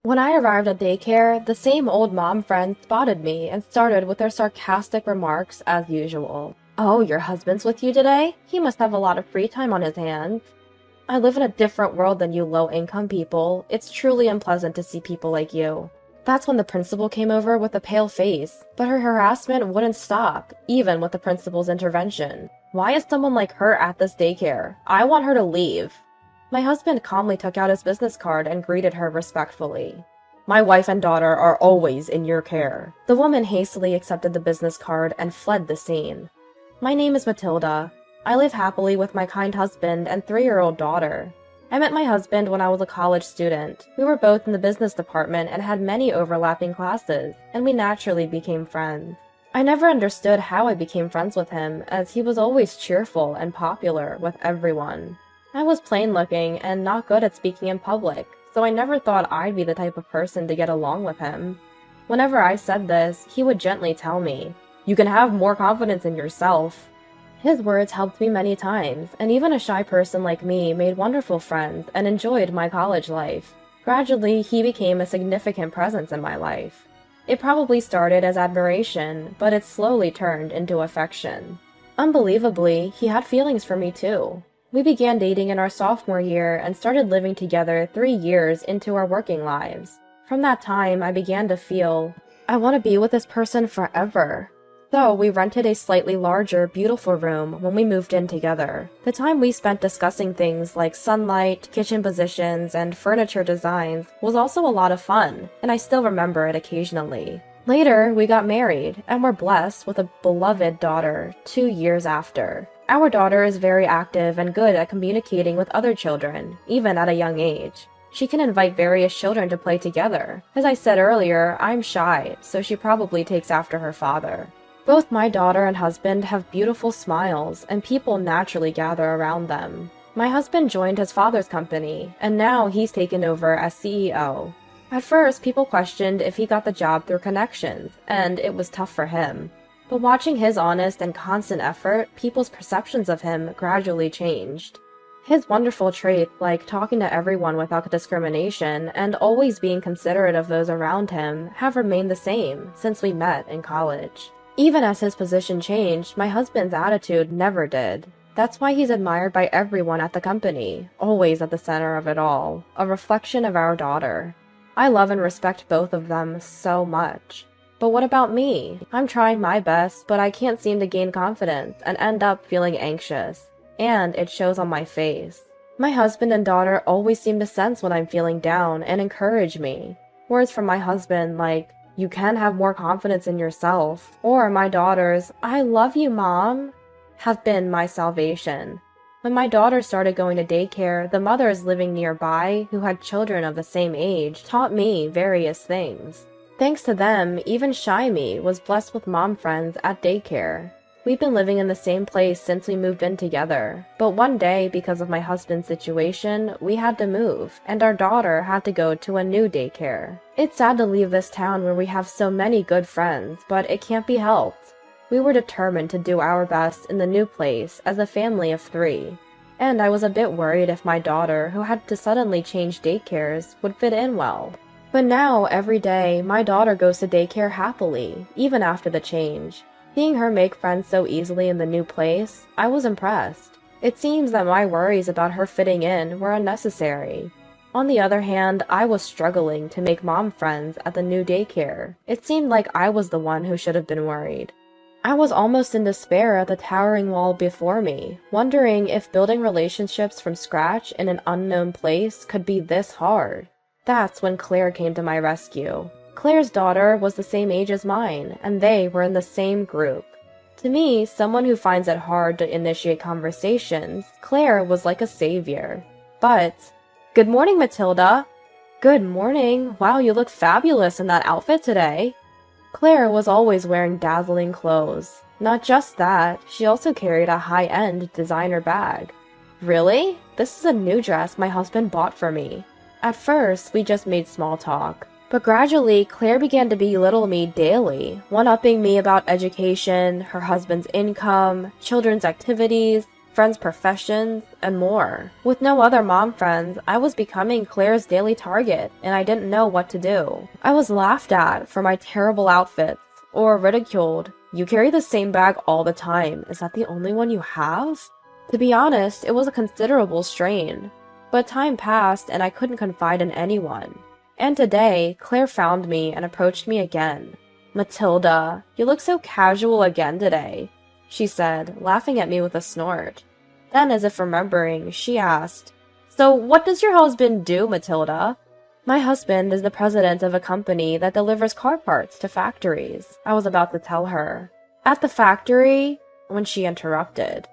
When I arrived at daycare, the same old mom friends spotted me and started with their sarcastic remarks as usual. "Oh, your husband's with you today? He must have a lot of free time on his hands." "I live in a different world than you low-income people. It's truly unpleasant to see people like you." That's when the principal came over with a pale face, but her harassment wouldn't stop, even with the principal's intervention. "Why is someone like her at this daycare? I want her to leave." My husband calmly took out his business card and greeted her respectfully. "My wife and daughter are always in your care." The woman hastily accepted the business card and fled the scene. "My name is Matilda. I live happily with my kind husband and 3-year-old daughter. I met my husband when I was a college student. We were both in the business department and had many overlapping classes, and we naturally became friends. I never understood how I became friends with him, as he was always cheerful and popular with everyone. I was plain looking and not good at speaking in public, so I never thought I'd be the type of person to get along with him. Whenever I said this, he would gently tell me, "You can have more confidence in yourself." His words helped me many times, and even a shy person like me made wonderful friends and enjoyed my college life. Gradually, he became a significant presence in my life. It probably started as admiration, but it slowly turned into affection. Unbelievably, he had feelings for me too. We began dating in our sophomore year and started living together 3 years into our working lives. From that time, I began to feel, I want to be with this person forever. So we rented a slightly larger, beautiful room when we moved in together. The time we spent discussing things like sunlight, kitchen positions, and furniture designs was also a lot of fun, and I still remember it occasionally. Later, we got married, and were blessed with a beloved daughter 2 years after. Our daughter is very active and good at communicating with other children, even at a young age. She can invite various children to play together. As I said earlier, I'm shy, so she probably takes after her father. Both my daughter and husband have beautiful smiles, and people naturally gather around them. My husband joined his father's company, and now he's taken over as CEO. At first, people questioned if he got the job through connections, and it was tough for him. But watching his honest and constant effort, people's perceptions of him gradually changed. His wonderful traits, like talking to everyone without discrimination and always being considerate of those around him, have remained the same since we met in college. Even as his position changed, my husband's attitude never did. That's why he's admired by everyone at the company, always at the center of it all, a reflection of our daughter. I love and respect both of them so much. But what about me? I'm trying my best, but I can't seem to gain confidence and end up feeling anxious. And it shows on my face. My husband and daughter always seem to sense when I'm feeling down and encourage me. Words from my husband like, "You can have more confidence in yourself," or my daughter's, "I love you, Mom," have been my salvation. When my daughter started going to daycare, the mothers living nearby, who had children of the same age, taught me various things. Thanks to them, even shy me was blessed with mom friends at daycare. We've been living in the same place since we moved in together, but one day, because of my husband's situation, we had to move, and our daughter had to go to a new daycare. It's sad to leave this town where we have so many good friends, but it can't be helped. We were determined to do our best in the new place as a family of 3. And I was a bit worried if my daughter, who had to suddenly change daycares, would fit in well. But now, every day, my daughter goes to daycare happily, even after the change. Seeing her make friends so easily in the new place, I was impressed. It seems that my worries about her fitting in were unnecessary. On the other hand, I was struggling to make mom friends at the new daycare. It seemed like I was the one who should have been worried. I was almost in despair at the towering wall before me, wondering if building relationships from scratch in an unknown place could be this hard. That's when Claire came to my rescue. Claire's daughter was the same age as mine, and they were in the same group. To me, someone who finds it hard to initiate conversations, Claire was like a savior. But, "Good morning, Matilda." "Good morning. Wow, you look fabulous in that outfit today." Claire was always wearing dazzling clothes. Not just that, she also carried a high-end designer bag. "Really? This is a new dress my husband bought for me." At first, we just made small talk. But gradually, Claire began to belittle me daily, one-upping me about education, her husband's income, children's activities. friends' professions, and more. With no other mom friends, I was becoming Claire's daily target, and I didn't know what to do. I was laughed at for my terrible outfits, or ridiculed. You carry the same bag all the time. Is that the only one you have? To be honest, it was a considerable strain. But time passed and I couldn't confide in anyone. And today, Claire found me and approached me again. "Matilda, you look so casual again today," she said, laughing at me with a snort. Then, as if remembering, she asked, "So what does your husband do, Matilda?" "My husband is the president of a company that delivers car parts to factories," I was about to tell her. "At the factory?" when she interrupted.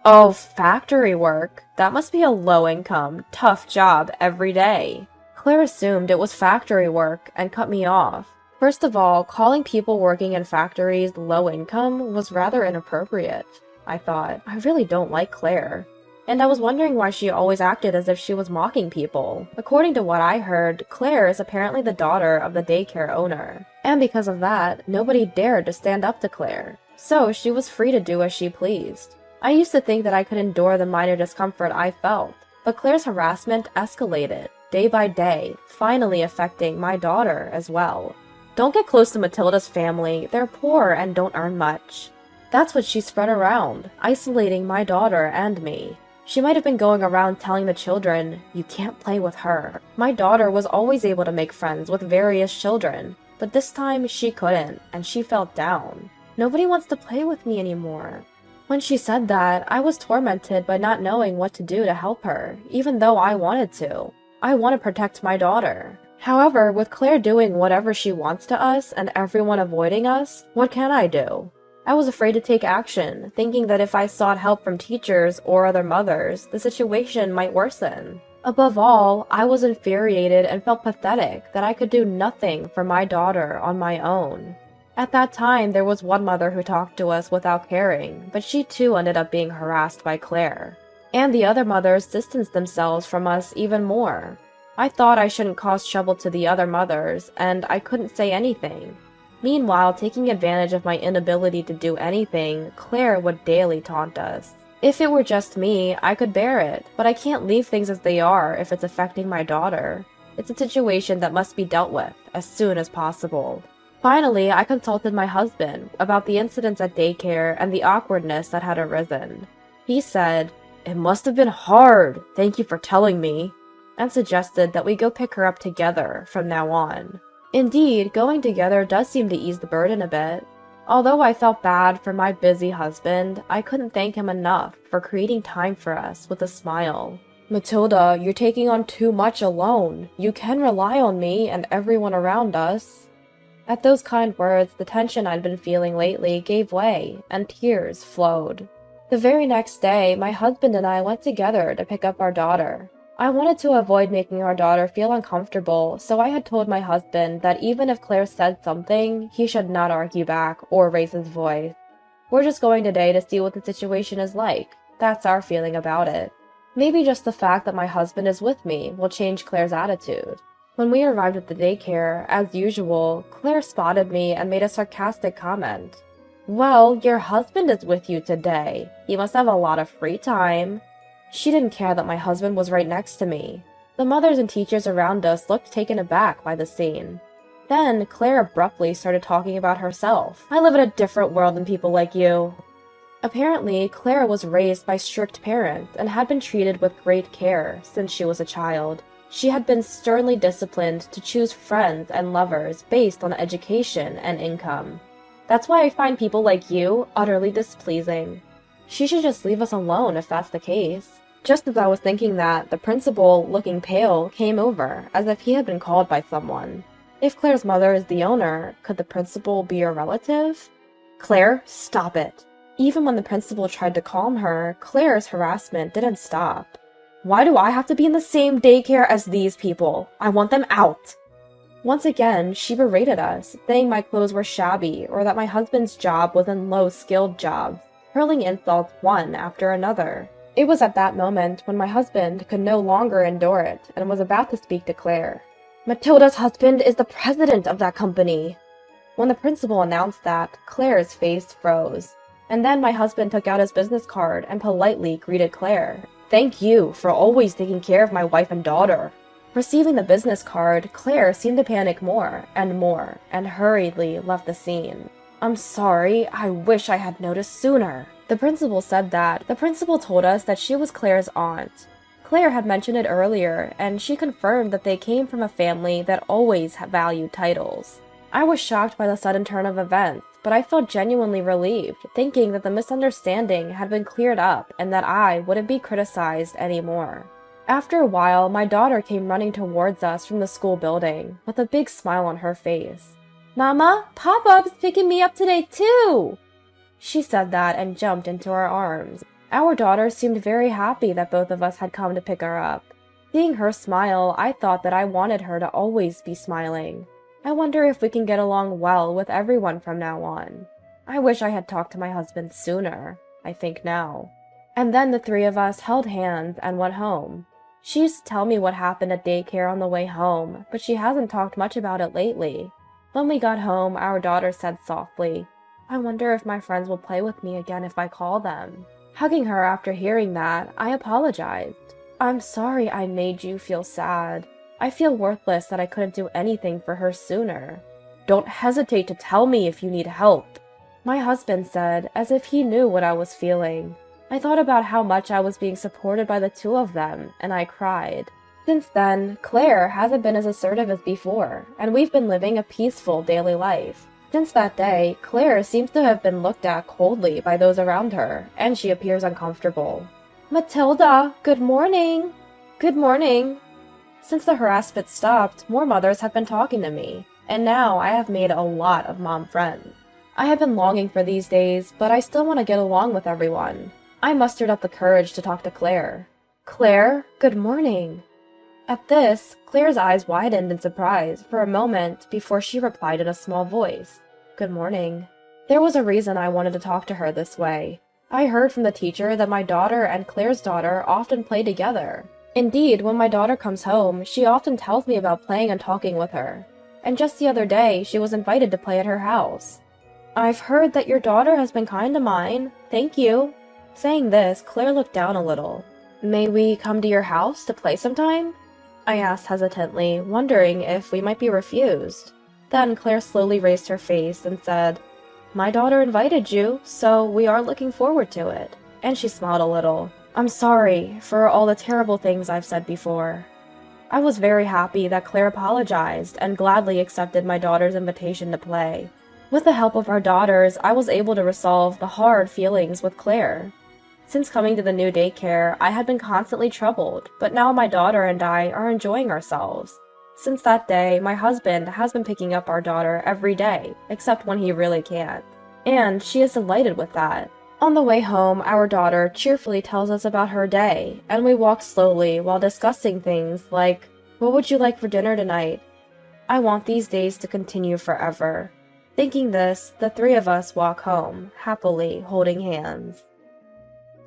"Oh, factory work. That must be a low-income, tough job every day." Claire assumed it was factory work and cut me off. First of all, calling people working in factories low income was rather inappropriate, I thought. I really don't like Claire. And I was wondering why she always acted as if she was mocking people. According to what I heard, Claire is apparently the daughter of the daycare owner. And because of that, nobody dared to stand up to Claire. So she was free to do as she pleased. I used to think that I could endure the minor discomfort I felt, but Claire's harassment escalated, day by day, finally affecting my daughter as well. "Don't get close to Matilda's family. They're poor and don't earn much." That's what she spread around, isolating my daughter and me. She might have been going around telling the children, "You can't play with her." My daughter was always able to make friends with various children, but this time she couldn't, and she felt down. "Nobody wants to play with me anymore." When she said that, I was tormented by not knowing what to do to help her, even though I wanted to. I want to protect my daughter. However, with Claire doing whatever she wants to us and everyone avoiding us, what can I do? I was afraid to take action, thinking that if I sought help from teachers or other mothers, the situation might worsen. Above all, I was infuriated and felt pathetic that I could do nothing for my daughter on my own. At that time, there was one mother who talked to us without caring, but she too ended up being harassed by Claire. And the other mothers distanced themselves from us even more. I thought I shouldn't cause trouble to the other mothers, and I couldn't say anything. Meanwhile, taking advantage of my inability to do anything, Claire would daily taunt us. If it were just me, I could bear it, but I can't leave things as they are if it's affecting my daughter. It's a situation that must be dealt with as soon as possible. Finally, I consulted my husband about the incidents at daycare and the awkwardness that had arisen. He said, "It must have been hard. Thank you for telling me," and suggested that we go pick her up together from now on. Indeed, going together does seem to ease the burden a bit. Although I felt bad for my busy husband, I couldn't thank him enough for creating time for us with a smile. "Matilda, you're taking on too much alone. You can rely on me and everyone around us." At those kind words, the tension I'd been feeling lately gave way, and tears flowed. The very next day, my husband and I went together to pick up our daughter. I wanted to avoid making our daughter feel uncomfortable, so I had told my husband that even if Claire said something, he should not argue back or raise his voice. We're just going today to see what the situation is like. That's our feeling about it. Maybe just the fact that my husband is with me will change Claire's attitude. When we arrived at the daycare, as usual, Claire spotted me and made a sarcastic comment. "Well, your husband is with you today. He must have a lot of free time." She didn't care that my husband was right next to me. The mothers and teachers around us looked taken aback by the scene. Then, Claire abruptly started talking about herself. "I live in a different world than people like you." Apparently, Claire was raised by strict parents and had been treated with great care since she was a child. She had been sternly disciplined to choose friends and lovers based on education and income. "That's why I find people like you utterly displeasing. She should just leave us alone if that's the case." Just as I was thinking that, the principal, looking pale, came over, as if he had been called by someone. If Claire's mother is the owner, could the principal be a relative? "Claire, stop it." Even when the principal tried to calm her, Claire's harassment didn't stop. "Why do I have to be in the same daycare as these people? I want them out." Once again, she berated us, saying my clothes were shabby or that my husband's job was in low-skilled jobs, hurling insults one after another. It was at that moment when my husband could no longer endure it and was about to speak to Claire. "Matilda's husband is the president of that company." When the principal announced that, Claire's face froze. And then my husband took out his business card and politely greeted Claire. "Thank you for always taking care of my wife and daughter." Receiving the business card, Claire seemed to panic more, and hurriedly left the scene. "I'm sorry, I wish I had noticed sooner." The principal said that. The principal told us that she was Claire's aunt. Claire had mentioned it earlier, and she confirmed that they came from a family that always valued titles. I was shocked by the sudden turn of events, but I felt genuinely relieved, thinking that the misunderstanding had been cleared up and that I wouldn't be criticized anymore. After a while, my daughter came running towards us from the school building, with a big smile on her face. "Mama, Pop-Up's picking me up today too!" She said that and jumped into our arms. Our daughter seemed very happy that both of us had come to pick her up. Seeing her smile, I thought that I wanted her to always be smiling. I wonder if we can get along well with everyone from now on. I wish I had talked to my husband sooner, I think now. And then the three of us held hands and went home. She used to tell me what happened at daycare on the way home, but she hasn't talked much about it lately. When we got home, our daughter said softly, "I wonder if my friends will play with me again if I call them." Hugging her after hearing that, I apologized. "I'm sorry I made you feel sad. I feel worthless that I couldn't do anything for her sooner." "Don't hesitate to tell me if you need help," my husband said, as if he knew what I was feeling. I thought about how much I was being supported by the two of them, and I cried. Since then, Claire hasn't been as assertive as before, and we've been living a peaceful daily life. Since that day, Claire seems to have been looked at coldly by those around her, and she appears uncomfortable. "Matilda, good morning!" "Good morning!" Since the harassment stopped, more mothers have been talking to me, and now I have made a lot of mom friends. I have been longing for these days, but I still want to get along with everyone. I mustered up the courage to talk to Claire. "Claire, good morning!" At this, Claire's eyes widened in surprise for a moment before she replied in a small voice, "Good morning." There was a reason I wanted to talk to her this way. I heard from the teacher that my daughter and Claire's daughter often play together. Indeed, when my daughter comes home, she often tells me about playing and talking with her. And just the other day, she was invited to play at her house. "I've heard that your daughter has been kind to mine. Thank you." Saying this, Claire looked down a little. "May we come to your house to play sometime?" I asked hesitantly, wondering if we might be refused. Then Claire slowly raised her face and said, "My daughter invited you, so we are looking forward to it." And she smiled a little. "I'm sorry for all the terrible things I've said before." I was very happy that Claire apologized and gladly accepted my daughter's invitation to play. With the help of our daughters, I was able to resolve the hard feelings with Claire. Since coming to the new daycare, I had been constantly troubled, but now my daughter and I are enjoying ourselves. Since that day, my husband has been picking up our daughter every day, except when he really can't. And she is delighted with that. On the way home, our daughter cheerfully tells us about her day, and we walk slowly while discussing things like, "What would you like for dinner tonight?" I want these days to continue forever. Thinking this, the three of us walk home, happily holding hands.